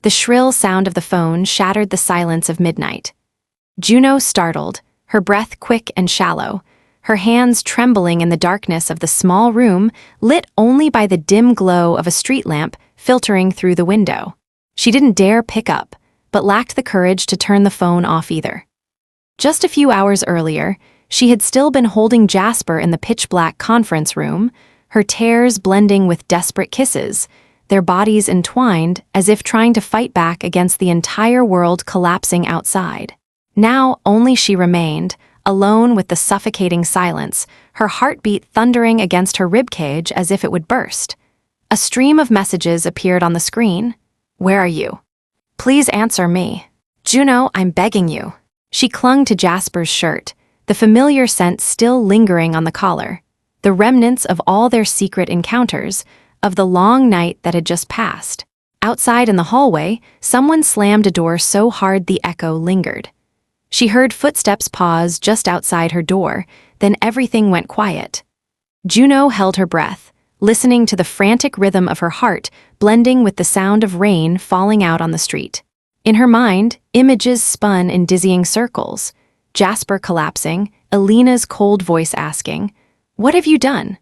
The shrill sound of the phone shattered the silence of midnight. Juno startled, her breath quick and shallow, her hands trembling in the darkness of the small room lit only by the dim glow of a street lamp filtering through the window. She didn't dare pick up, but lacked the courage to turn the phone off either. Just a few hours earlier, she had still been holding Jasper in the pitch-black conference room, her tears blending with desperate kisses, their bodies entwined as if trying to fight back against the entire world collapsing outside. Now only she remained, alone with the suffocating silence, her heartbeat thundering against her ribcage as if it would burst. A stream of messages appeared on the screen. "Where are you? Please answer me. Juno, I'm begging you." She clung to Jasper's shirt, the familiar scent still lingering on the collar, the remnants of all their secret encounters, of the long night that had just passed. Outside in the hallway, someone slammed a door so hard the echo lingered. She heard footsteps pause just outside her door, then everything went quiet. Juno held her breath, listening to the frantic rhythm of her heart blending with the sound of rain falling out on the street. In her mind, images spun in dizzying circles. Jasper collapsing, Alina's cold voice asking, "What have you done?"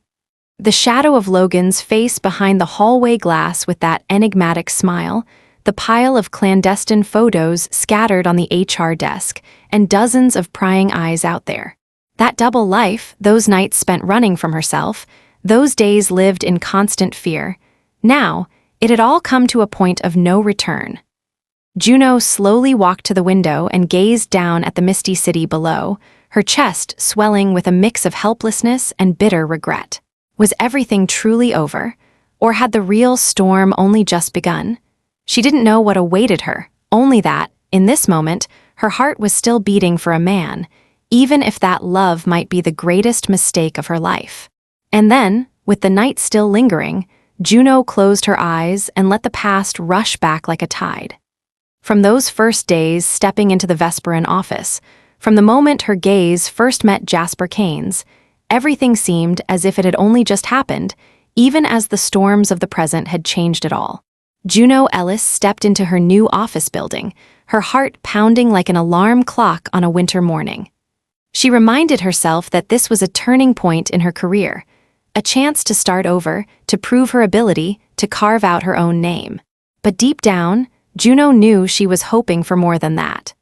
The shadow of Logan's face behind the hallway glass with that enigmatic smile, the pile of clandestine photos scattered on the HR desk, and dozens of prying eyes out there. That double life, those nights spent running from herself, those days lived in constant fear. Now, it had all come to a point of no return. Juno slowly walked to the window and gazed down at the misty city below, her chest swelling with a mix of helplessness and bitter regret. Was everything truly over, or had the real storm only just begun? She didn't know what awaited her, only that, in this moment, her heart was still beating for a man, even if that love might be the greatest mistake of her life. And then, with the night still lingering, Juno closed her eyes and let the past rush back like a tide. From those first days stepping into the Vesperin office, from the moment her gaze first met Jasper Kane's, everything seemed as if it had only just happened, even as the storms of the present had changed it all. Juno Ellis stepped into her new office building, her heart pounding like an alarm clock on a winter morning. She reminded herself that this was a turning point in her career, a chance to start over, to prove her ability, to carve out her own name. But deep down, Juno knew she was hoping for more than that.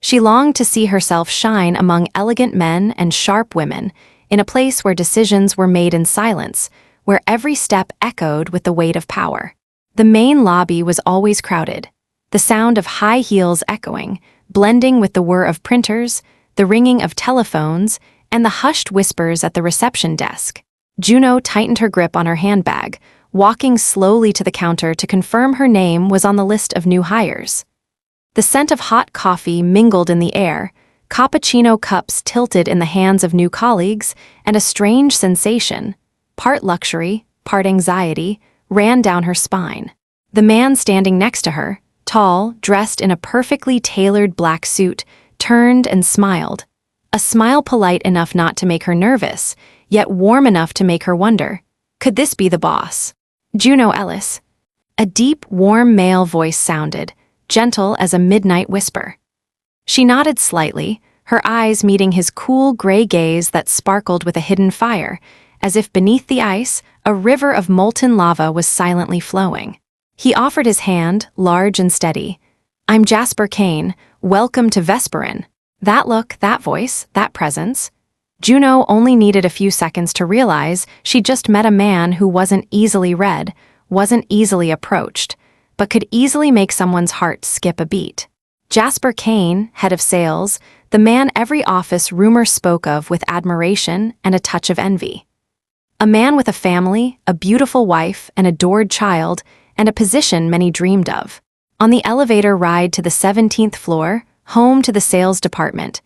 She longed to see herself shine among elegant men and sharp women, in a place where decisions were made in silence, where every step echoed with the weight of power. The main lobby was always crowded, the sound of high heels echoing, blending with the whir of printers, the ringing of telephones, and the hushed whispers at the reception desk. Juno tightened her grip on her handbag, walking slowly to the counter to confirm her name was on the list of new hires. The scent of hot coffee mingled in the air, cappuccino cups tilted in the hands of new colleagues, and a strange sensation, part luxury, part anxiety, ran down her spine. The man standing next to her, tall, dressed in a perfectly tailored black suit, turned and smiled. A smile polite enough not to make her nervous, yet warm enough to make her wonder, could this be the boss? Juno Ellis. A deep, warm male voice sounded, gentle as a midnight whisper. She nodded slightly, her eyes meeting his cool gray gaze that sparkled with a hidden fire, as if beneath the ice, a river of molten lava was silently flowing. He offered his hand, large and steady. "I'm Jasper Kane. Welcome to Vesperin." That look, that voice, that presence. Juno only needed a few seconds to realize she'd just met a man who wasn't easily read, wasn't easily approached, but could easily make someone's heart skip a beat. Jasper Kane, head of sales, the man every office rumor spoke of with admiration and a touch of envy. A man with a family, a beautiful wife, an adored child, and a position many dreamed of. On the elevator ride to the 17th floor, home to the sales department,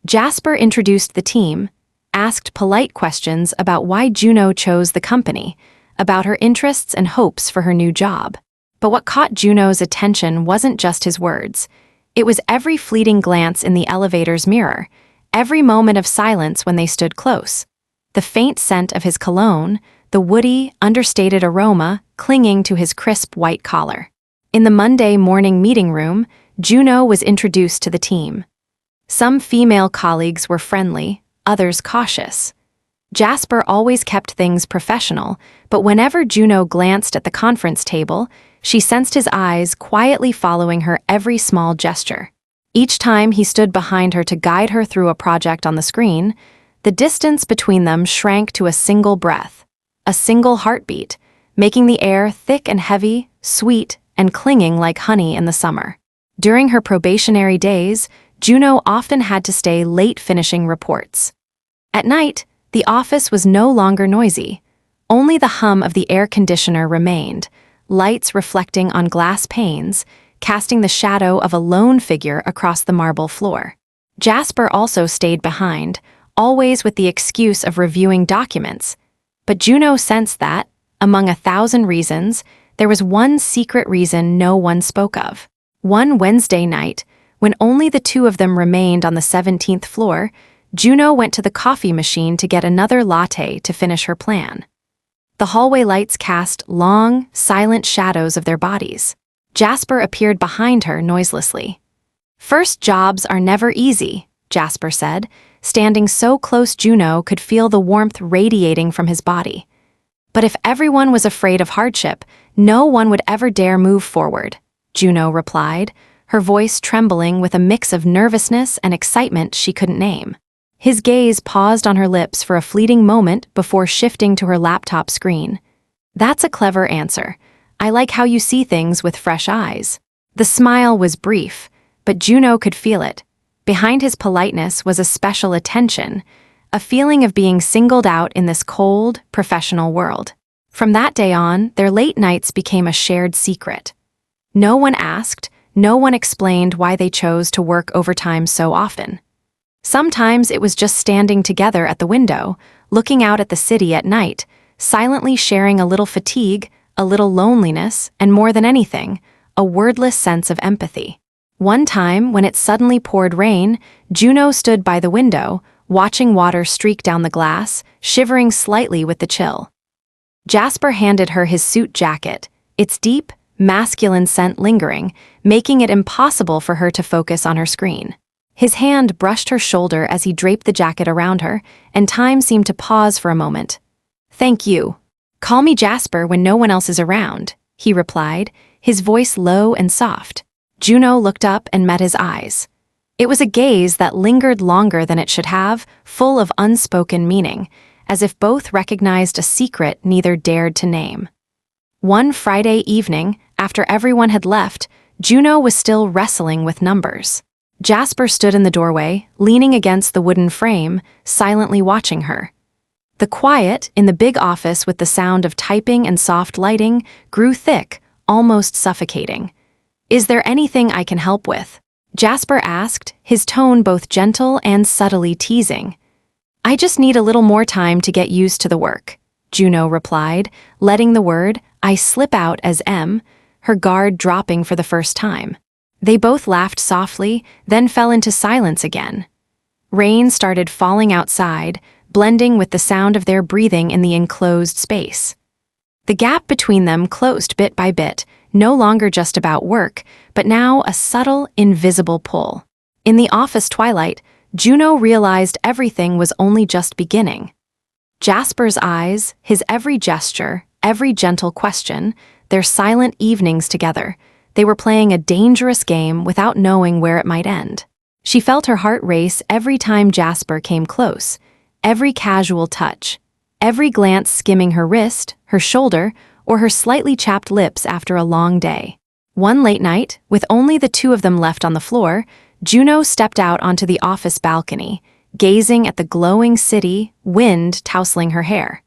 Jasper introduced the team, asked polite questions about why Juno chose the company, about her interests and hopes for her new job. But what caught Juno's attention wasn't just his words. It was every fleeting glance in the elevator's mirror, every moment of silence when they stood close. The faint scent of his cologne, the woody, understated aroma clinging to his crisp white collar. In the Monday morning meeting room, Juno was introduced to the team. Some female colleagues were friendly, others cautious. Jasper always kept things professional, but whenever Juno glanced at the conference table, she sensed his eyes quietly following her every small gesture. Each time he stood behind her to guide her through a project on the screen, the distance between them shrank to a single breath, a single heartbeat, making the air thick and heavy, sweet, and clinging like honey in the summer. During her probationary days, Juno often had to stay late finishing reports. At night, the office was no longer noisy. Only the hum of the air conditioner remained, lights reflecting on glass panes, casting the shadow of a lone figure across the marble floor. Jasper also stayed behind, always with the excuse of reviewing documents, but Juno sensed that, among 1,000 reasons, there was one secret reason no one spoke of. One Wednesday night, when only the two of them remained on the 17th floor, Juno went to the coffee machine to get another latte to finish her plan. The hallway lights cast long, silent shadows of their bodies. Jasper appeared behind her noiselessly. "First jobs are never easy," Jasper said, standing so close Juno could feel the warmth radiating from his body. "But if everyone was afraid of hardship, no one would ever dare move forward," Juno replied, her voice trembling with a mix of nervousness and excitement she couldn't name. His gaze paused on her lips for a fleeting moment before shifting to her laptop screen. "That's a clever answer. I like how you see things with fresh eyes." The smile was brief, but Juno could feel it. Behind his politeness was a special attention, a feeling of being singled out in this cold, professional world. From that day on, their late nights became a shared secret. No one asked, no one explained why they chose to work overtime so often. Sometimes it was just standing together at the window, looking out at the city at night, silently sharing a little fatigue, a little loneliness, and more than anything, a wordless sense of empathy. One time, when it suddenly poured rain, Juno stood by the window, watching water streak down the glass, shivering slightly with the chill. Jasper handed her his suit jacket, its deep, masculine scent lingering, making it impossible for her to focus on her screen. His hand brushed her shoulder as he draped the jacket around her, and time seemed to pause for a moment. "Thank you. Call me Jasper when no one else is around," he replied, his voice low and soft. Juno looked up and met his eyes. It was a gaze that lingered longer than it should have, full of unspoken meaning, as if both recognized a secret neither dared to name. One Friday evening, after everyone had left, Juno was still wrestling with numbers. Jasper stood in the doorway, leaning against the wooden frame, silently watching her. The quiet in the big office with the sound of typing and soft lighting grew thick, almost suffocating. "Is there anything I can help with?" Jasper asked, his tone both gentle and subtly teasing. "I just need a little more time to get used to the work," Juno replied, letting the word "I" slip out as M, her guard dropping for the first time. They both laughed softly, then fell into silence again. Rain started falling outside, blending with the sound of their breathing in the enclosed space. The gap between them closed bit by bit, no longer just about work, but now a subtle, invisible pull. In the office twilight, Juno realized everything was only just beginning. Jasper's eyes, his every gesture, every gentle question, their silent evenings together, they were playing a dangerous game without knowing where it might end. She felt her heart race every time Jasper came close, every casual touch, every glance skimming her wrist, her shoulder, or her slightly chapped lips after a long day. One late night, with only the two of them left on the floor, Juno stepped out onto the office balcony, gazing at the glowing city, wind tousling her hair.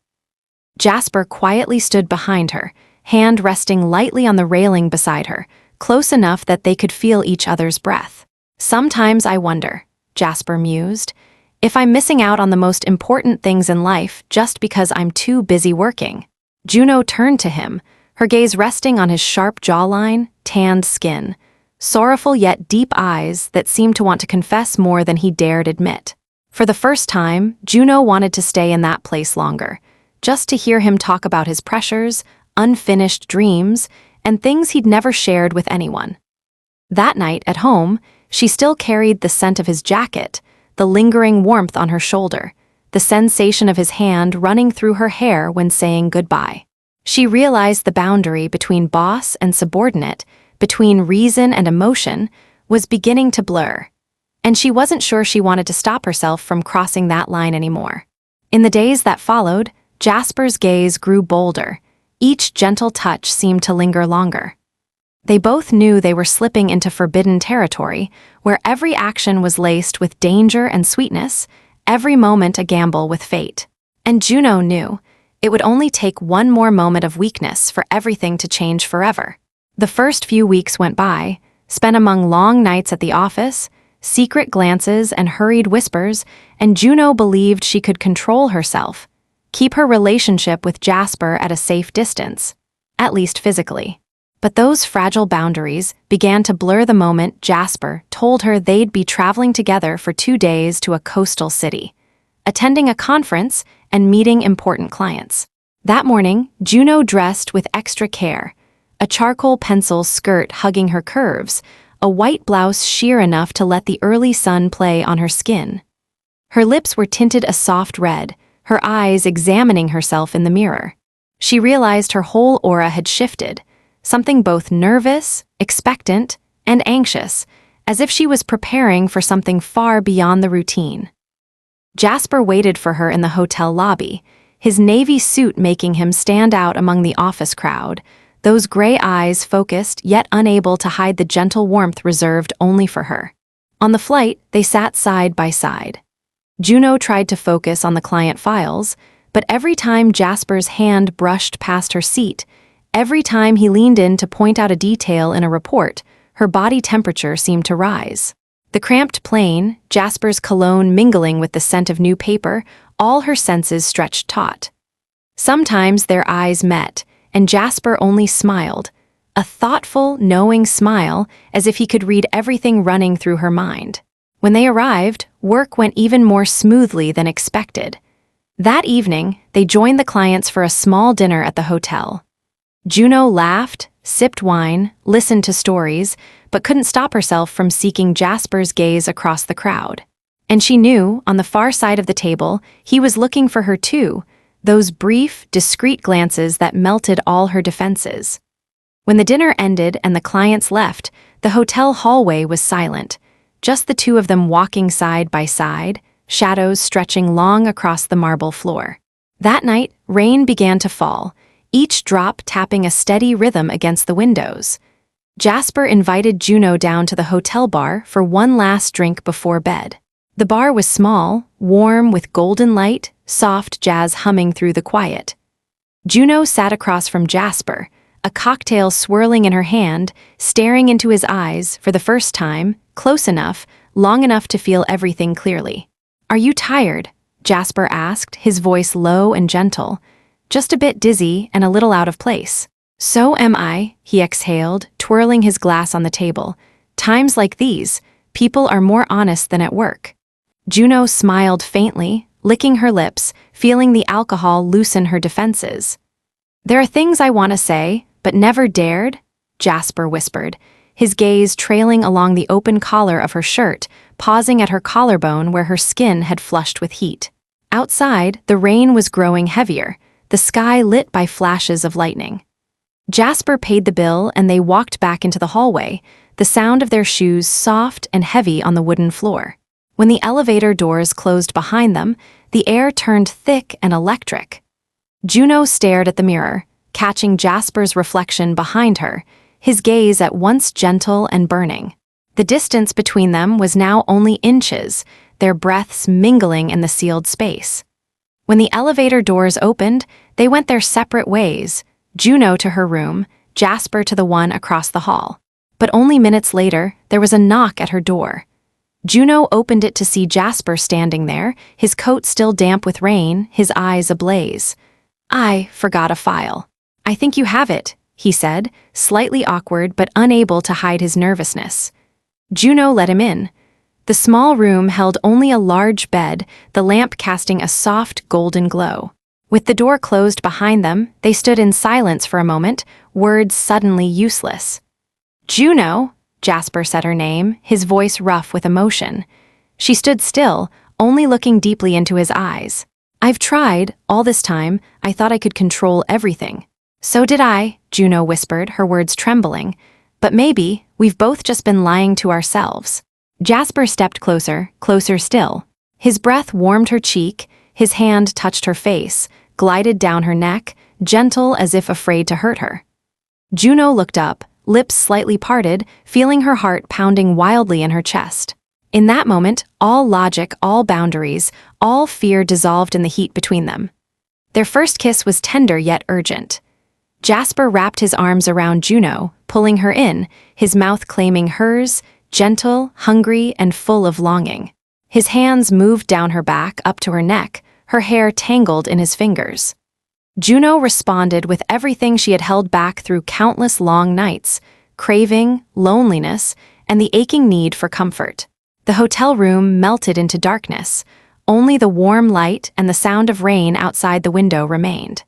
Jasper quietly stood behind her, hand resting lightly on the railing beside her, close enough that they could feel each other's breath. "Sometimes I wonder," Jasper mused, "if I'm missing out on the most important things in life just because I'm too busy working." Juno turned to him, her gaze resting on his sharp jawline, tanned skin, sorrowful yet deep eyes that seemed to want to confess more than he dared admit. For the first time, Juno wanted to stay in that place longer, just to hear him talk about his pressures, unfinished dreams, and things he'd never shared with anyone. That night, at home, she still carried the scent of his jacket, the lingering warmth on her shoulder, the sensation of his hand running through her hair when saying goodbye. She realized the boundary between boss and subordinate, between reason and emotion, was beginning to blur, and she wasn't sure she wanted to stop herself from crossing that line anymore. In the days that followed, Jasper's gaze grew bolder. Each gentle touch seemed to linger longer. They both knew they were slipping into forbidden territory, where every action was laced with danger and sweetness, every moment a gamble with fate. And Juno knew it would only take one more moment of weakness for everything to change forever. The first few weeks went by, spent among long nights at the office, secret glances and hurried whispers, and Juno believed she could control herself, keep her relationship with Jasper at a safe distance, at least physically. But those fragile boundaries began to blur the moment Jasper told her they'd be traveling together for 2 days to a coastal city, attending a conference and meeting important clients. That morning, Juno dressed with extra care, a charcoal pencil skirt hugging her curves, a white blouse sheer enough to let the early sun play on her skin. Her lips were tinted a soft red, her eyes examining herself in the mirror. She realized her whole aura had shifted, something both nervous, expectant, and anxious, as if she was preparing for something far beyond the routine. Jasper waited for her in the hotel lobby, his navy suit making him stand out among the office crowd, those gray eyes focused yet unable to hide the gentle warmth reserved only for her. On the flight, they sat side by side. Juno tried to focus on the client files, but every time Jasper's hand brushed past her seat, every time he leaned in to point out a detail in a report, her body temperature seemed to rise. The cramped plane, Jasper's cologne mingling with the scent of new paper, all her senses stretched taut. Sometimes their eyes met, and Jasper only smiled, a thoughtful, knowing smile, as if he could read everything running through her mind. When they arrived, work went even more smoothly than expected. That evening, they joined the clients for a small dinner at the hotel. Juno laughed, sipped wine, listened to stories, but couldn't stop herself from seeking Jasper's gaze across the crowd. And she knew, on the far side of the table, he was looking for her too, those brief, discreet glances that melted all her defenses. When the dinner ended and the clients left, the hotel hallway was silent, just the two of them walking side by side, shadows stretching long across the marble floor. That night, rain began to fall, each drop tapping a steady rhythm against the windows. Jasper invited Juno down to the hotel bar for one last drink before bed. The bar was small, warm with golden light, soft jazz humming through the quiet. Juno sat across from Jasper, a cocktail swirling in her hand, staring into his eyes for the first time, close enough, long enough to feel everything clearly. "Are you tired?" Jasper asked, his voice low and gentle, just a bit dizzy and a little out of place. "So am I," he exhaled, twirling his glass on the table. "Times like these, people are more honest than at work." Juno smiled faintly, licking her lips, feeling the alcohol loosen her defenses. "There are things I want to say, but never dared," Jasper whispered, his gaze trailing along the open collar of her shirt, pausing at her collarbone where her skin had flushed with heat. Outside, the rain was growing heavier, the sky lit by flashes of lightning. Jasper paid the bill and they walked back into the hallway, the sound of their shoes soft and heavy on the wooden floor. When the elevator doors closed behind them, the air turned thick and electric. Juno stared at the mirror, catching Jasper's reflection behind her, his gaze at once gentle and burning. The distance between them was now only inches, their breaths mingling in the sealed space. When the elevator doors opened, they went their separate ways, Juno to her room, Jasper to the one across the hall. But only minutes later, there was a knock at her door. Juno opened it to see Jasper standing there, his coat still damp with rain, his eyes ablaze. "I forgot a file." "I think you have it," he said, slightly awkward but unable to hide his nervousness. Juno let him in. The small room held only a large bed, the lamp casting a soft golden glow. With the door closed behind them, they stood in silence for a moment, words suddenly useless. "Juno," Jasper said her name, his voice rough with emotion. She stood still, only looking deeply into his eyes. "I've tried, all this time, I thought I could control everything." "So did I," Juno whispered, her words trembling. "But maybe, we've both just been lying to ourselves." Jasper stepped closer, closer still. His breath warmed her cheek, his hand touched her face, glided down her neck, gentle as if afraid to hurt her. Juno looked up, lips slightly parted, feeling her heart pounding wildly in her chest. In that moment, all logic, all boundaries, all fear dissolved in the heat between them. Their first kiss was tender yet urgent. Jasper wrapped his arms around Juno, pulling her in, his mouth claiming hers, gentle, hungry, and full of longing. His hands moved down her back, up to her neck, her hair tangled in his fingers. Juno responded with everything she had held back through countless long nights: craving, loneliness, and the aching need for comfort. The hotel room melted into darkness. Only the warm light and the sound of rain outside the window remained.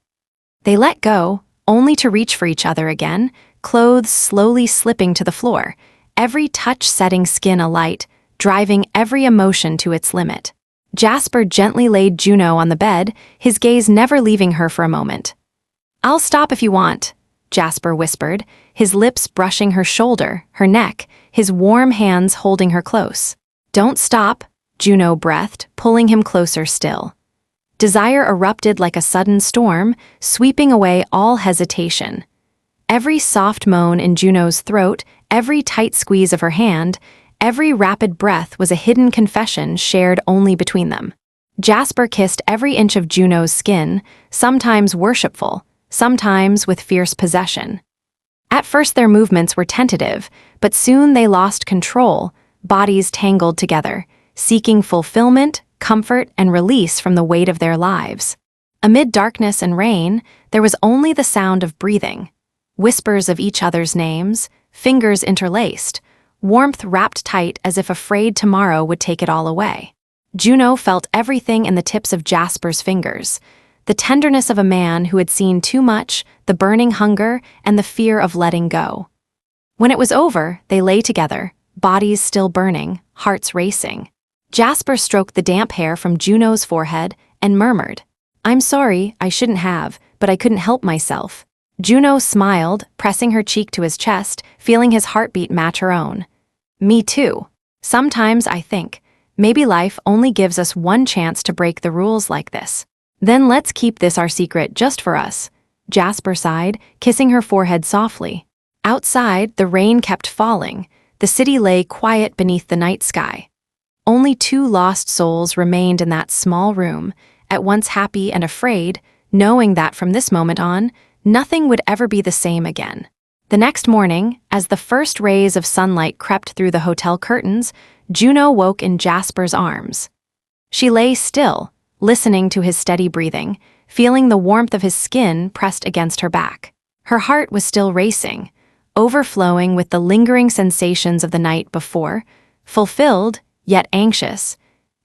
They let go, only to reach for each other again, clothes slowly slipping to the floor, every touch setting skin alight, driving every emotion to its limit. Jasper gently laid Juno on the bed, his gaze never leaving her for a moment. "I'll stop if you want," Jasper whispered, his lips brushing her shoulder, her neck, his warm hands holding her close. "Don't stop," Juno breathed, pulling him closer still. Desire erupted like a sudden storm, sweeping away all hesitation. Every soft moan in Juno's throat, every tight squeeze of her hand, every rapid breath was a hidden confession shared only between them. Jasper kissed every inch of Juno's skin, sometimes worshipful, sometimes with fierce possession. At first their movements were tentative, but soon they lost control, bodies tangled together, seeking fulfillment, comfort, and release from the weight of their lives. Amid darkness and rain, there was only the sound of breathing, whispers of each other's names, fingers interlaced, warmth wrapped tight as if afraid tomorrow would take it all away. Juno felt everything in the tips of Jasper's fingers, the tenderness of a man who had seen too much, the burning hunger, and the fear of letting go. When it was over, they lay together, bodies still burning, hearts racing. Jasper stroked the damp hair from Juno's forehead and murmured, "I'm sorry, I shouldn't have, but I couldn't help myself." Juno smiled, pressing her cheek to his chest, feeling his heartbeat match her own. "Me too. Sometimes I think, maybe life only gives us one chance to break the rules like this. Then let's keep this our secret just for us," Jasper sighed, kissing her forehead softly. Outside, the rain kept falling. The city lay quiet beneath the night sky. Only two lost souls remained in that small room, at once happy and afraid, knowing that from this moment on, nothing would ever be the same again. The next morning, as the first rays of sunlight crept through the hotel curtains, Juno woke in Jasper's arms. She lay still, listening to his steady breathing, feeling the warmth of his skin pressed against her back. Her heart was still racing, overflowing with the lingering sensations of the night before, fulfilled, yet anxious,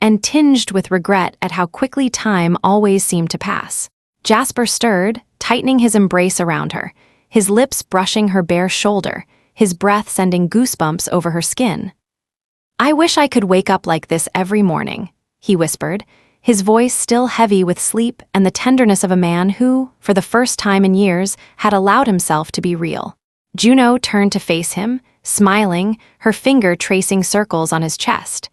and tinged with regret at how quickly time always seemed to pass. Jasper stirred, tightening his embrace around her, his lips brushing her bare shoulder, his breath sending goosebumps over her skin. "I wish I could wake up like this every morning," he whispered, his voice still heavy with sleep and the tenderness of a man who, for the first time in years, had allowed himself to be real. Juno turned to face him, smiling, her finger tracing circles on his chest.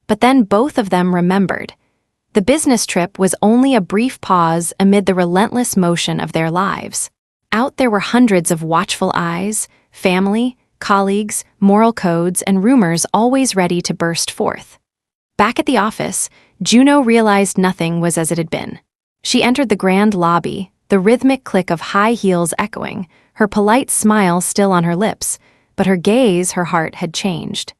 But then both of them remembered. The business trip was only a brief pause amid the relentless motion of their lives. Out there were hundreds of watchful eyes, family, colleagues, moral codes, and rumors always ready to burst forth. Back at the office, Juno realized nothing was as it had been. She entered the grand lobby, the rhythmic click of high heels echoing, her polite smile still on her lips, but her gaze, her heart had changed.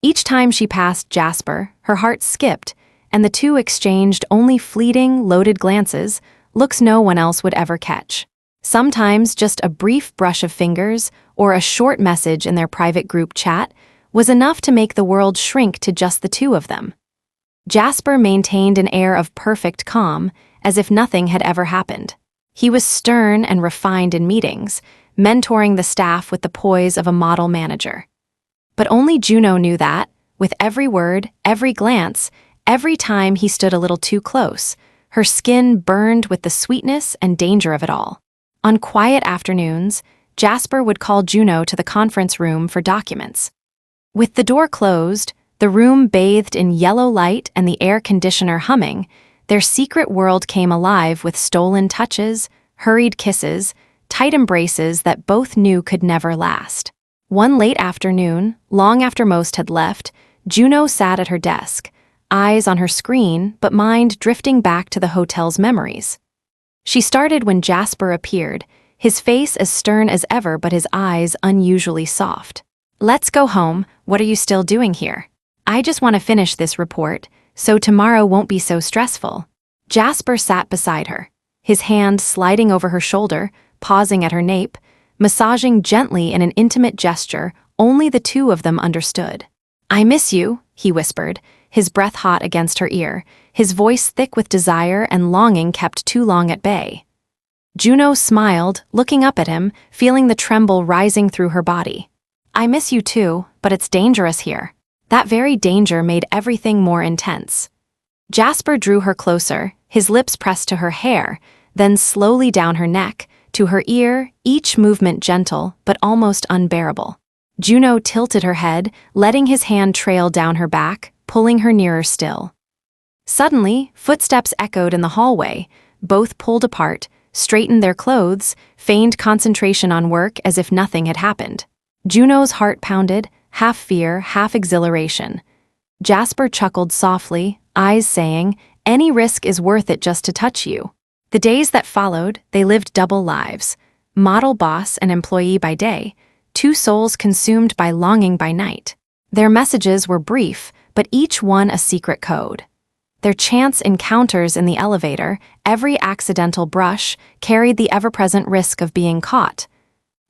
Each time she passed Jasper, her heart skipped, and the two exchanged only fleeting, loaded glances, looks no one else would ever catch. Sometimes just a brief brush of fingers or a short message in their private group chat was enough to make the world shrink to just the two of them. Jasper maintained an air of perfect calm, as if nothing had ever happened. He was stern and refined in meetings, mentoring the staff with the poise of a model manager. But only Juno knew that, with every word, every glance, every time he stood a little too close, her skin burned with the sweetness and danger of it all. On quiet afternoons, Jasper would call Juno to the conference room for documents. With the door closed, the room bathed in yellow light and the air conditioner humming, their secret world came alive with stolen touches, hurried kisses, tight embraces that both knew could never last. One late afternoon, long after most had left, Juno sat at her desk, eyes on her screen but mind drifting back to the hotel's memories. She started when Jasper appeared, his face as stern as ever but his eyes unusually soft. "Let's go home. What are you still doing here? I just want to finish this report, so tomorrow won't be so stressful." Jasper sat beside her, his hand sliding over her shoulder, pausing at her nape, massaging gently in an intimate gesture only the two of them understood. "I miss you," he whispered, his breath hot against her ear, his voice thick with desire and longing kept too long at bay. Juno smiled, looking up at him, feeling the tremble rising through her body. "I miss you too, but it's dangerous here." That very danger made everything more intense. Jasper drew her closer, his lips pressed to her hair, then slowly down her neck, to her ear, each movement gentle but almost unbearable. Juno tilted her head, letting his hand trail down her back, pulling her nearer still. Suddenly, footsteps echoed in the hallway. Both pulled apart, straightened their clothes, feigned concentration on work as if nothing had happened. Juno's heart pounded, half fear, half exhilaration. Jasper chuckled softly, eyes saying, "Any risk is worth it just to touch you." The days that followed, they lived double lives. Model boss and employee by day, two souls consumed by longing by night. Their messages were brief, but each one a secret code. Their chance encounters in the elevator, every accidental brush, carried the ever-present risk of being caught.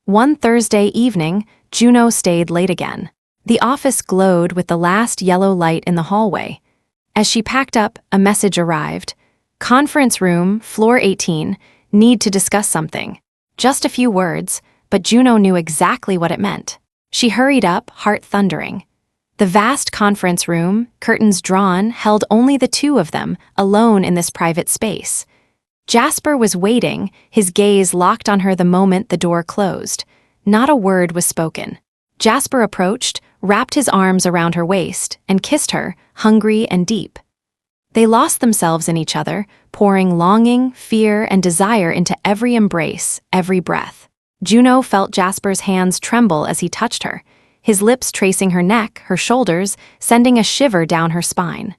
One Thursday evening, Juno stayed late again. The office glowed with the last yellow light in the hallway. As she packed up, a message arrived. "Conference room, floor 18, need to discuss something." Just a few words, but Juno knew exactly what it meant. She hurried up, heart thundering. The vast conference room, curtains drawn, held only the two of them, alone in this private space. Jasper was waiting, his gaze locked on her the moment the door closed. Not a word was spoken. Jasper approached, wrapped his arms around her waist, and kissed her, hungry and deep. They lost themselves in each other, pouring longing, fear, and desire into every embrace, every breath. Juno felt Jasper's hands tremble as he touched her, his lips tracing her neck, her shoulders, sending a shiver down her spine.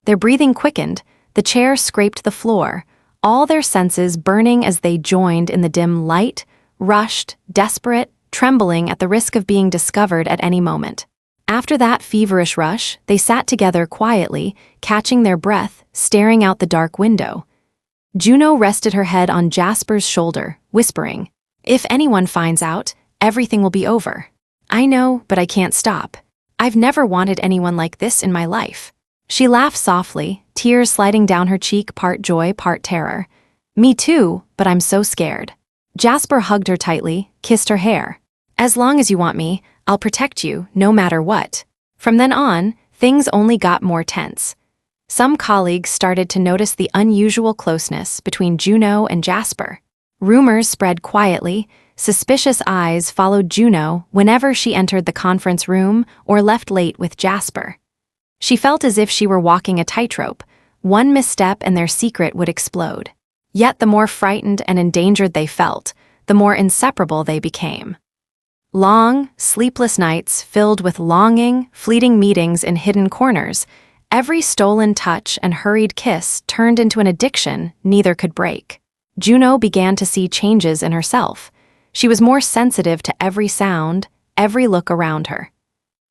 Their breathing quickened, the chair scraped the floor, all their senses burning as they joined in the dim light, rushed, desperate, trembling at the risk of being discovered at any moment. After that feverish rush, they sat together quietly, catching their breath, staring out the dark window. Juno rested her head on Jasper's shoulder, whispering, "If anyone finds out, everything will be over. I know, but I can't stop. I've never wanted anyone like this in my life." She laughed softly, tears sliding down her cheek, part joy, part terror. "Me too, but I'm so scared." Jasper hugged her tightly, kissed her hair. "As long as you want me, I'll protect you, no matter what." From then on, things only got more tense. Some colleagues started to notice the unusual closeness between Juno and Jasper. Rumors spread quietly. Suspicious eyes followed Juno whenever she entered the conference room or left late with Jasper. She felt as if she were walking a tightrope. One misstep and their secret would explode. Yet the more frightened and endangered they felt, the more inseparable they became. Long, sleepless nights filled with longing, fleeting meetings in hidden corners, every stolen touch and hurried kiss turned into an addiction neither could break. Juno began to see changes in herself. She was more sensitive to every sound, every look around her.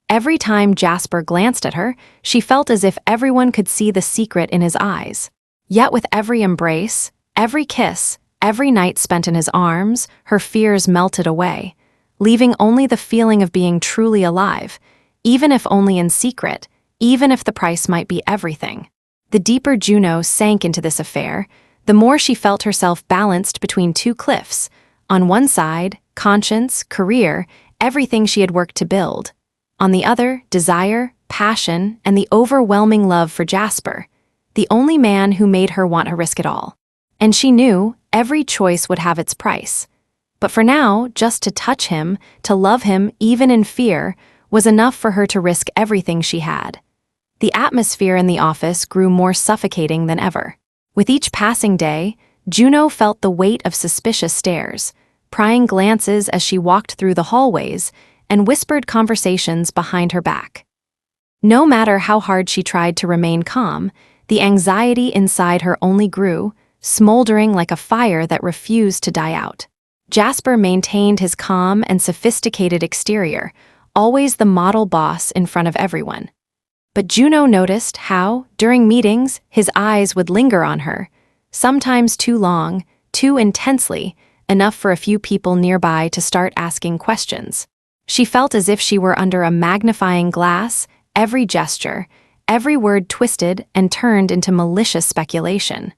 Every time Jasper glanced at her, she felt as if everyone could see the secret in his eyes. Yet with every embrace, every kiss, every night spent in his arms, her fears melted away, leaving only the feeling of being truly alive, even if only in secret, even if the price might be everything. The deeper Juno sank into this affair, the more she felt herself balanced between two cliffs. On one side, conscience, career, everything she had worked to build. On the other, desire, passion, and the overwhelming love for Jasper, the only man who made her want to risk it all. And she knew every choice would have its price. But for now, just to touch him, to love him even in fear, was enough for her to risk everything she had. The atmosphere in the office grew more suffocating than ever. With each passing day, Juno felt the weight of suspicious stares, prying glances as she walked through the hallways, and whispered conversations behind her back. No matter how hard she tried to remain calm, the anxiety inside her only grew, smoldering like a fire that refused to die out. Jasper maintained his calm and sophisticated exterior, always the model boss in front of everyone. But Juno noticed how, during meetings, his eyes would linger on her, sometimes too long, too intensely, enough for a few people nearby to start asking questions. She felt as if she were under a magnifying glass, every gesture, every word twisted and turned into malicious speculation.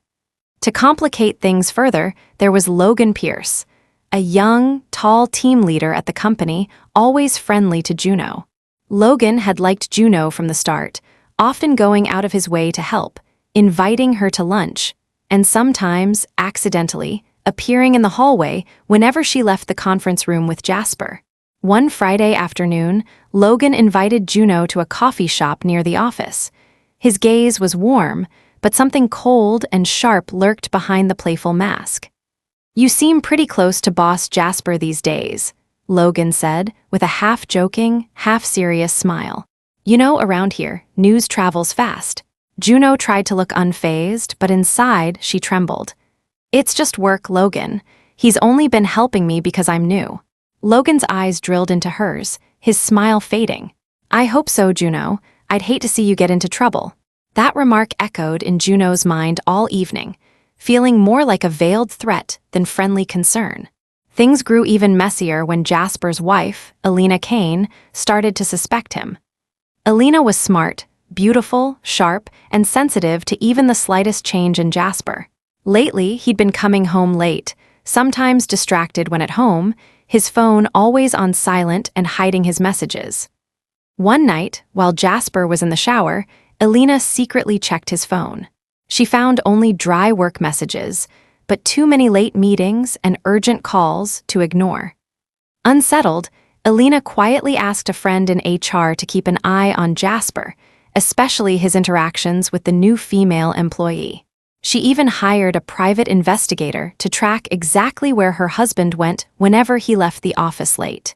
To complicate things further, there was Logan Pierce, a young, tall team leader at the company, always friendly to Juno. Logan had liked Juno from the start, often going out of his way to help, inviting her to lunch, and sometimes, accidentally, appearing in the hallway whenever she left the conference room with Jasper. One Friday afternoon, Logan invited Juno to a coffee shop near the office. His gaze was warm, but something cold and sharp lurked behind the playful mask. "You seem pretty close to Boss Jasper these days," Logan said, with a half-joking, half-serious smile. "You know, around here, news travels fast." Juno tried to look unfazed, but inside, she trembled. "It's just work, Logan. He's only been helping me because I'm new." Logan's eyes drilled into hers, his smile fading. "I hope so, Juno. I'd hate to see you get into trouble." That remark echoed in Juno's mind all evening, feeling more like a veiled threat than friendly concern. Things grew even messier when Jasper's wife, Alina Kane, started to suspect him. Alina was smart, beautiful, sharp, and sensitive to even the slightest change in Jasper. Lately, he'd been coming home late, sometimes distracted when at home, his phone always on silent and hiding his messages. One night, while Jasper was in the shower, Alina secretly checked his phone. She found only dry work messages, but too many late meetings and urgent calls to ignore. Unsettled, Alina quietly asked a friend in HR to keep an eye on Jasper, especially his interactions with the new female employee. She even hired a private investigator to track exactly where her husband went whenever he left the office late.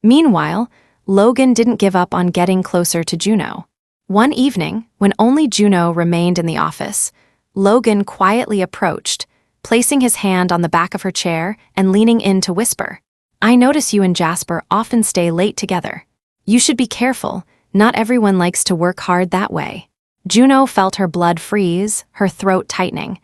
Meanwhile, Logan didn't give up on getting closer to Juno. One evening, when only Juno remained in the office, Logan quietly approached, placing his hand on the back of her chair and leaning in to whisper, "I notice you and Jasper often stay late together. You should be careful, not everyone likes to work hard that way." Juno felt her blood freeze, her throat tightening.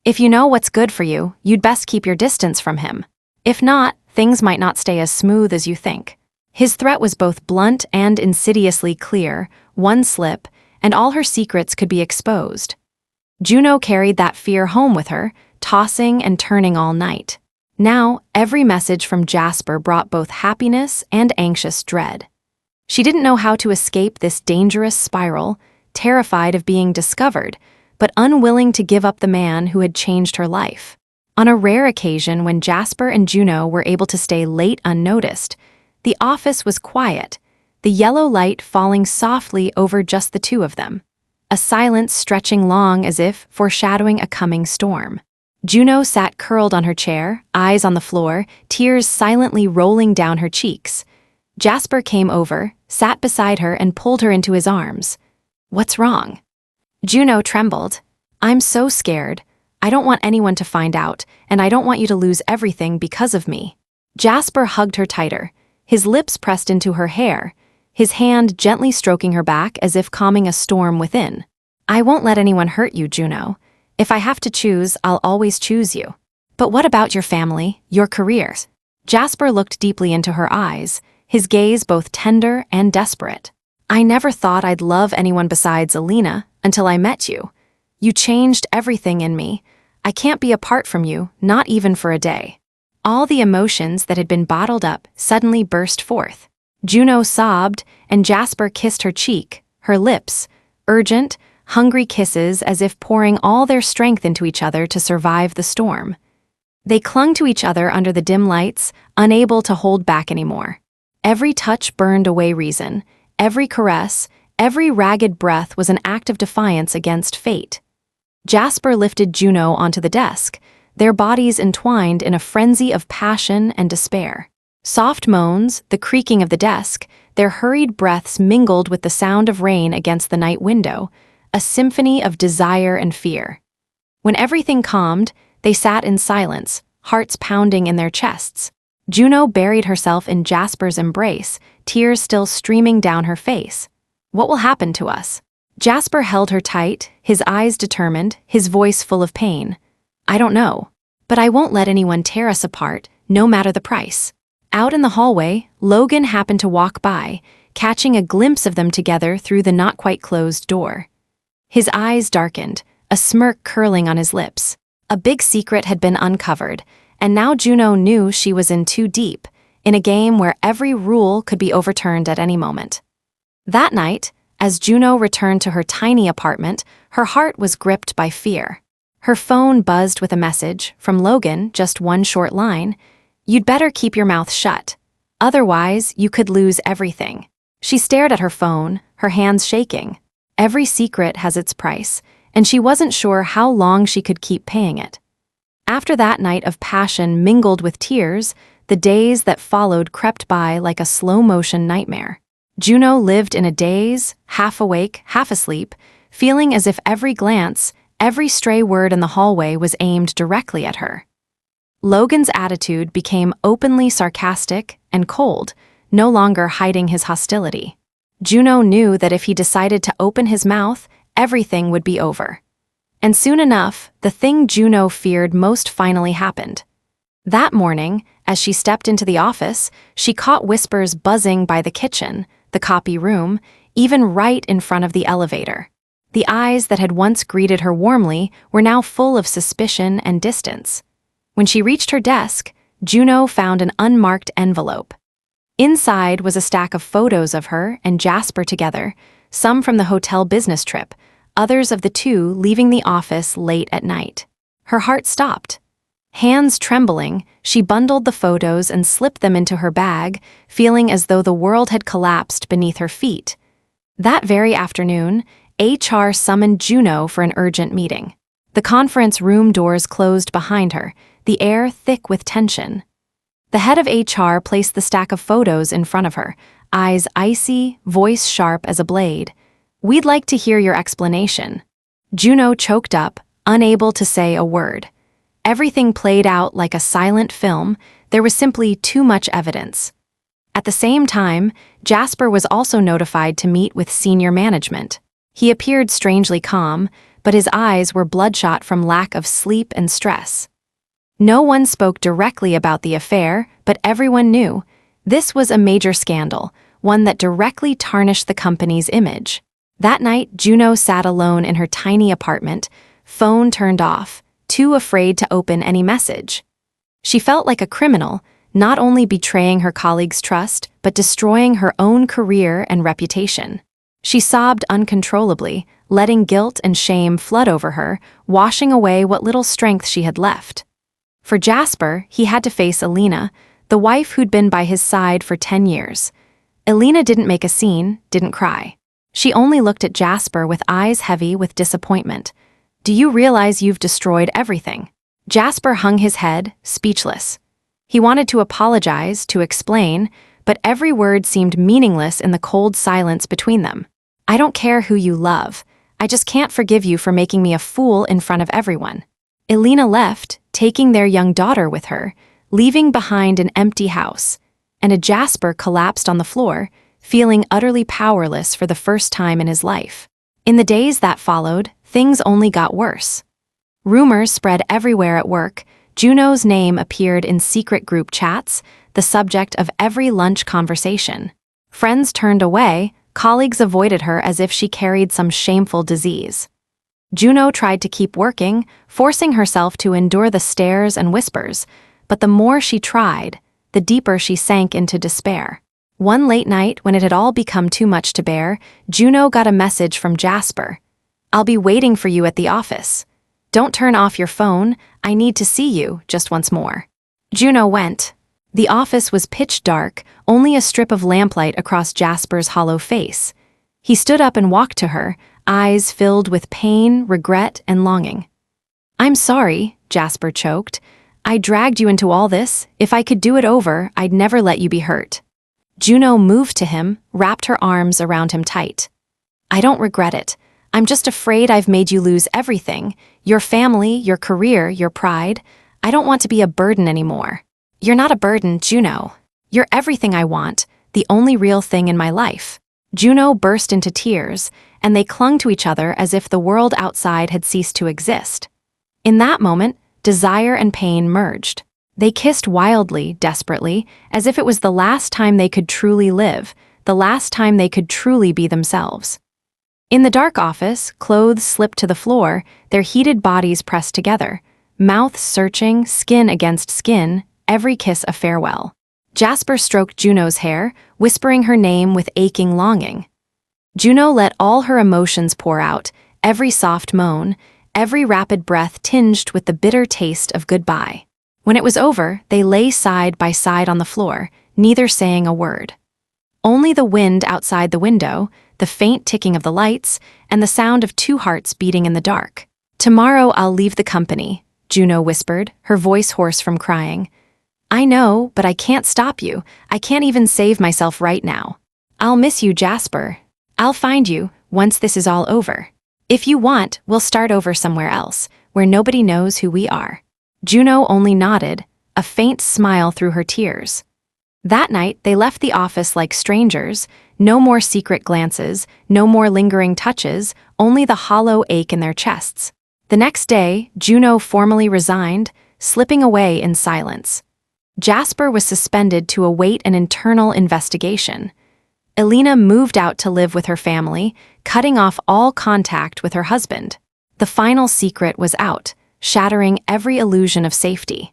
"If you know what's good for you, you'd best keep your distance from him. If not, things might not stay as smooth as you think." His threat was both blunt and insidiously clear, one slip, and all her secrets could be exposed. Juno carried that fear home with her, tossing and turning all night. Now, every message from Jasper brought both happiness and anxious dread. She didn't know how to escape this dangerous spiral, terrified of being discovered, but unwilling to give up the man who had changed her life. On a rare occasion when Jasper and Juno were able to stay late unnoticed, the office was quiet, the yellow light falling softly over just the two of them, a silence stretching long as if foreshadowing a coming storm. Juno sat curled on her chair, eyes on the floor, tears silently rolling down her cheeks. Jasper came over, sat beside her and pulled her into his arms. "What's wrong?" Juno trembled. "I'm so scared. I don't want anyone to find out, and I don't want you to lose everything because of me." Jasper hugged her tighter, his lips pressed into her hair, his hand gently stroking her back as if calming a storm within. "I won't let anyone hurt you, Juno. If I have to choose, I'll always choose you. But what about your family, your career?" Jasper looked deeply into her eyes, his gaze both tender and desperate. "I never thought I'd love anyone besides Alina until I met you. You changed everything in me. I can't be apart from you, not even for a day." All the emotions that had been bottled up suddenly burst forth. Juno sobbed, and Jasper kissed her cheek, her lips, urgent, hungry kisses as if pouring all their strength into each other to survive the storm. They clung to each other under the dim lights, unable to hold back anymore. Every touch burned away reason. Every caress, every ragged breath was an act of defiance against fate. Jasper lifted Juno onto the desk, their bodies entwined in a frenzy of passion and despair. Soft moans, the creaking of the desk, their hurried breaths mingled with the sound of rain against the night window, a symphony of desire and fear. When everything calmed, they sat in silence, hearts pounding in their chests. Juno buried herself in Jasper's embrace, tears still streaming down her face. "What will happen to us?" Jasper held her tight, his eyes determined, his voice full of pain. "I don't know. But I won't let anyone tear us apart, no matter the price." Out in the hallway, Logan happened to walk by, catching a glimpse of them together through the not-quite-closed door. His eyes darkened, a smirk curling on his lips. A big secret had been uncovered, and now Juno knew she was in too deep, in a game where every rule could be overturned at any moment. That night, as Juno returned to her tiny apartment, her heart was gripped by fear. Her phone buzzed with a message, from Logan, just one short line: "You'd better keep your mouth shut. Otherwise, you could lose everything." She stared at her phone, her hands shaking. Every secret has its price, and she wasn't sure how long she could keep paying it. After that night of passion mingled with tears, the days that followed crept by like a slow-motion nightmare. Juno lived in a daze, half awake, half asleep, feeling as if every glance, every stray word in the hallway was aimed directly at her. Logan's attitude became openly sarcastic and cold, no longer hiding his hostility. Juno knew that if he decided to open his mouth, everything would be over. And soon enough, the thing Juno feared most finally happened. That morning, as she stepped into the office, she caught whispers buzzing by the kitchen, the copy room, even right in front of the elevator. The eyes that had once greeted her warmly were now full of suspicion and distance. When she reached her desk, Juno found an unmarked envelope. Inside was a stack of photos of her and Jasper together, some from the hotel business trip, others of the two leaving the office late at night. Her heart stopped. Hands trembling, she bundled the photos and slipped them into her bag, feeling as though the world had collapsed beneath her feet. That very afternoon, HR summoned Juno for an urgent meeting. The conference room doors closed behind her, the air thick with tension. The head of HR placed the stack of photos in front of her, eyes icy, voice sharp as a blade. "We'd like to hear your explanation." Juno choked up, unable to say a word. Everything played out like a silent film. There was simply too much evidence. At the same time, Jasper was also notified to meet with senior management. He appeared strangely calm, but his eyes were bloodshot from lack of sleep and stress. No one spoke directly about the affair, but everyone knew. This was a major scandal, one that directly tarnished the company's image. That night, Juno sat alone in her tiny apartment, phone turned off, too afraid to open any message. She felt like a criminal, not only betraying her colleagues' trust, but destroying her own career and reputation. She sobbed uncontrollably, letting guilt and shame flood over her, washing away what little strength she had left. For Jasper, he had to face Alina, the wife who'd been by his side for 10 years. Alina didn't make a scene, didn't cry. She only looked at Jasper with eyes heavy with disappointment. "Do you realize you've destroyed everything?" Jasper hung his head, speechless. He wanted to apologize, to explain, but every word seemed meaningless in the cold silence between them. "I don't care who you love. I just can't forgive you for making me a fool in front of everyone." Alina left, taking their young daughter with her, leaving behind an empty house, and a Jasper collapsed on the floor, feeling utterly powerless for the first time in his life. In the days that followed, things only got worse. Rumors spread everywhere at work. Juno's name appeared in secret group chats, the subject of every lunch conversation. Friends turned away, colleagues avoided her as if she carried some shameful disease. Juno tried to keep working, forcing herself to endure the stares and whispers, but the more she tried, the deeper she sank into despair. One late night, when it had all become too much to bear, Juno got a message from Jasper. "I'll be waiting for you at the office. Don't turn off your phone, I need to see you just once more." Juno went. The office was pitch dark, only a strip of lamplight across Jasper's hollow face. He stood up and walked to her, eyes filled with pain, regret, and longing. "I'm sorry," Jasper choked. "I dragged you into all this. If I could do it over, I'd never let you be hurt." Juno moved to him, wrapped her arms around him tight. "I don't regret it. I'm just afraid I've made you lose everything. Your family, your career, your pride. I don't want to be a burden anymore." "You're not a burden, Juno. You're everything I want, the only real thing in my life." Juno burst into tears, and they clung to each other as if the world outside had ceased to exist. In that moment, desire and pain merged. They kissed wildly, desperately, as if it was the last time they could truly live, the last time they could truly be themselves. In the dark office, clothes slipped to the floor, their heated bodies pressed together, mouths searching, skin against skin, every kiss a farewell. Jasper stroked Juno's hair, whispering her name with aching longing. Juno let all her emotions pour out, every soft moan, every rapid breath tinged with the bitter taste of goodbye. When it was over, they lay side by side on the floor, neither saying a word. Only the wind outside the window, the faint ticking of the lights, and the sound of two hearts beating in the dark. "Tomorrow I'll leave the company," Juno whispered, her voice hoarse from crying. "I know, but I can't stop you. I can't even save myself right now. I'll miss you, Jasper. I'll find you, once this is all over. If you want, we'll start over somewhere else, where nobody knows who we are." Juno only nodded, a faint smile through her tears. That night, they left the office like strangers, no more secret glances, no more lingering touches, only the hollow ache in their chests. The next day, Juno formally resigned, slipping away in silence. Jasper was suspended to await an internal investigation. Elena moved out to live with her family, cutting off all contact with her husband. The final secret was out, shattering every illusion of safety.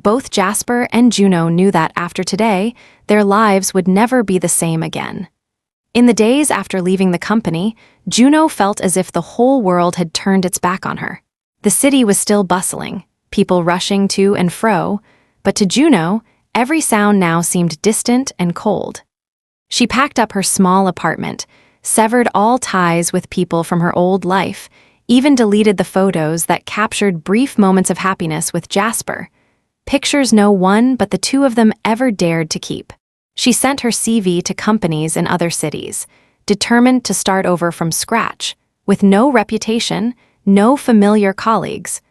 Both Jasper and Juno knew that after today, their lives would never be the same again. In the days after leaving the company, Juno felt as if the whole world had turned its back on her. The city was still bustling, people rushing to and fro, but to Juno, every sound now seemed distant and cold. She packed up her small apartment, severed all ties with people from her old life, even deleted the photos that captured brief moments of happiness with Jasper, pictures no one but the two of them ever dared to keep. She sent her CV to companies in other cities, determined to start over from scratch, with no reputation, no familiar colleagues,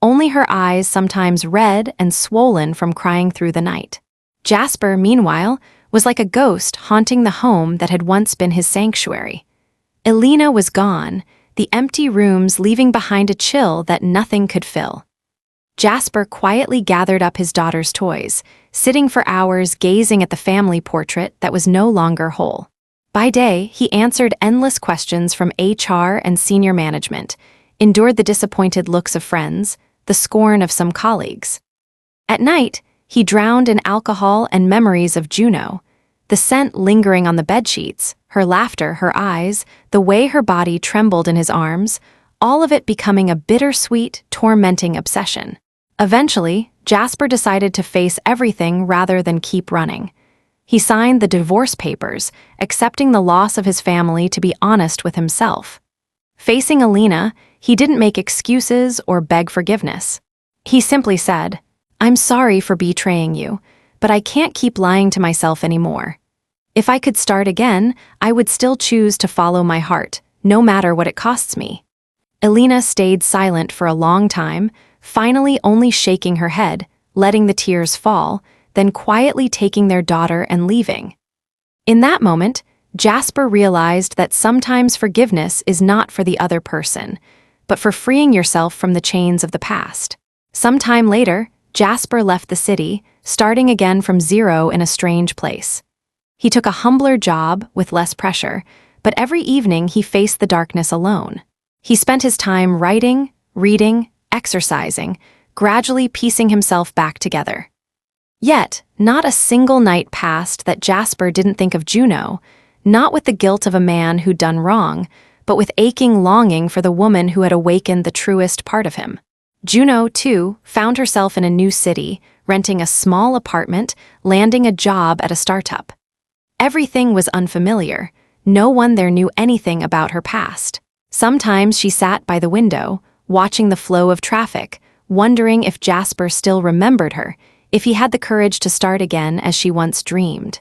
only her eyes sometimes red and swollen from crying through the night. Jasper, meanwhile, was like a ghost haunting the home that had once been his sanctuary. Elena was gone, the empty rooms leaving behind a chill that nothing could fill. Jasper quietly gathered up his daughter's toys, sitting for hours gazing at the family portrait that was no longer whole. By day, he answered endless questions from HR and senior management, endured the disappointed looks of friends, the scorn of some colleagues. At night, he drowned in alcohol and memories of Juno, the scent lingering on the bedsheets, her laughter, her eyes, the way her body trembled in his arms, all of it becoming a bittersweet, tormenting obsession. Eventually, Jasper decided to face everything rather than keep running. He signed the divorce papers, accepting the loss of his family to be honest with himself. Facing Elena, he didn't make excuses or beg forgiveness. He simply said, "I'm sorry for betraying you, but I can't keep lying to myself anymore. If I could start again, I would still choose to follow my heart, no matter what it costs me." Elena stayed silent for a long time, finally only shaking her head, letting the tears fall, then quietly taking their daughter and leaving. In that moment, Jasper realized that sometimes forgiveness is not for the other person, but for freeing yourself from the chains of the past. Some time later, Jasper left the city, starting again from zero in a strange place. He took a humbler job with less pressure, but every evening he faced the darkness alone. He spent his time writing, reading, exercising, gradually piecing himself back together. Yet, not a single night passed that Jasper didn't think of Juno, not with the guilt of a man who'd done wrong, but with aching longing for the woman who had awakened the truest part of him. Juno, too, found herself in a new city, renting a small apartment, landing a job at a startup. Everything was unfamiliar. No one there knew anything about her past. Sometimes she sat by the window, watching the flow of traffic, wondering if Jasper still remembered her, if he had the courage to start again as she once dreamed.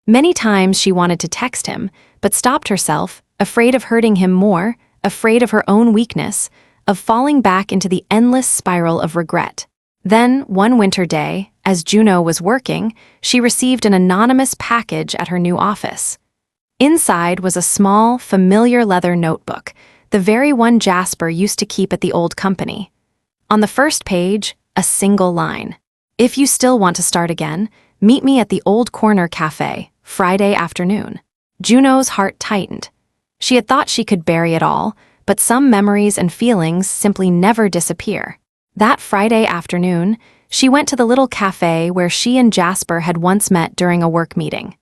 Many times she wanted to text him, but stopped herself, afraid of hurting him more, afraid of her own weakness, of falling back into the endless spiral of regret. Then, one winter day, as Juno was working, she received an anonymous package at her new office. Inside was a small, familiar leather notebook, the very one Jasper used to keep at the old company. On the first page, a single line. "If you still want to start again, meet me at the Old Corner Cafe, Friday afternoon." Juno's heart tightened. She had thought she could bury it all, but some memories and feelings simply never disappear. That Friday afternoon, she went to the little cafe where she and Jasper had once met during a work meeting.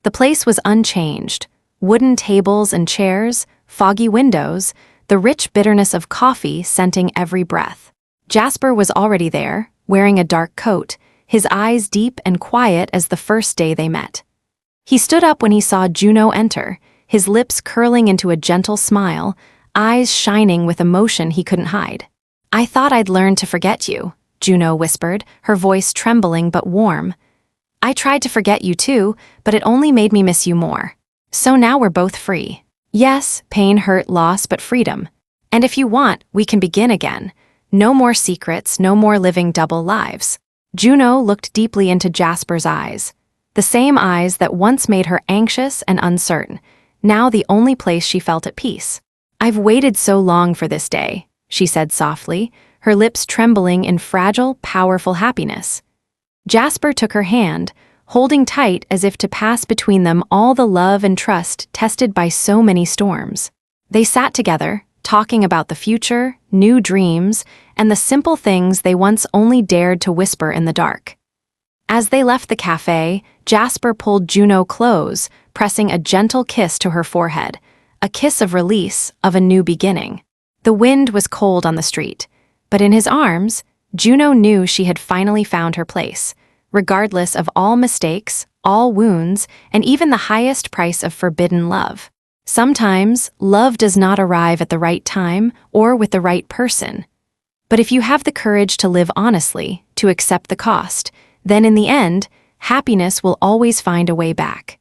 The place was unchanged. Wooden tables and chairs, foggy windows, the rich bitterness of coffee scenting every breath. Jasper was already there, wearing a dark coat, his eyes deep and quiet as the first day they met. He stood up when he saw Juno enter, his lips curling into a gentle smile, eyes shining with emotion he couldn't hide. "I thought I'd learned to forget you," Juno whispered, her voice trembling but warm. "I tried to forget you too, but it only made me miss you more. So now we're both free. Yes, pain, hurt, loss, but freedom. And if you want, we can begin again. No more secrets, no more living double lives." Juno looked deeply into Jasper's eyes, the same eyes that once made her anxious and uncertain, now the only place she felt at peace. "I've waited so long for this day," she said softly, her lips trembling in fragile, powerful happiness. Jasper took her hand, holding tight as if to pass between them all the love and trust tested by so many storms. They sat together, talking about the future, new dreams, and the simple things they once only dared to whisper in the dark. As they left the cafe, Jasper pulled Juno close, pressing a gentle kiss to her forehead, a kiss of release, of a new beginning. The wind was cold on the street, but in his arms, Juno knew she had finally found her place, regardless of all mistakes, all wounds, and even the highest price of forbidden love. Sometimes, love does not arrive at the right time or with the right person. But if you have the courage to live honestly, to accept the cost, then in the end, happiness will always find a way back.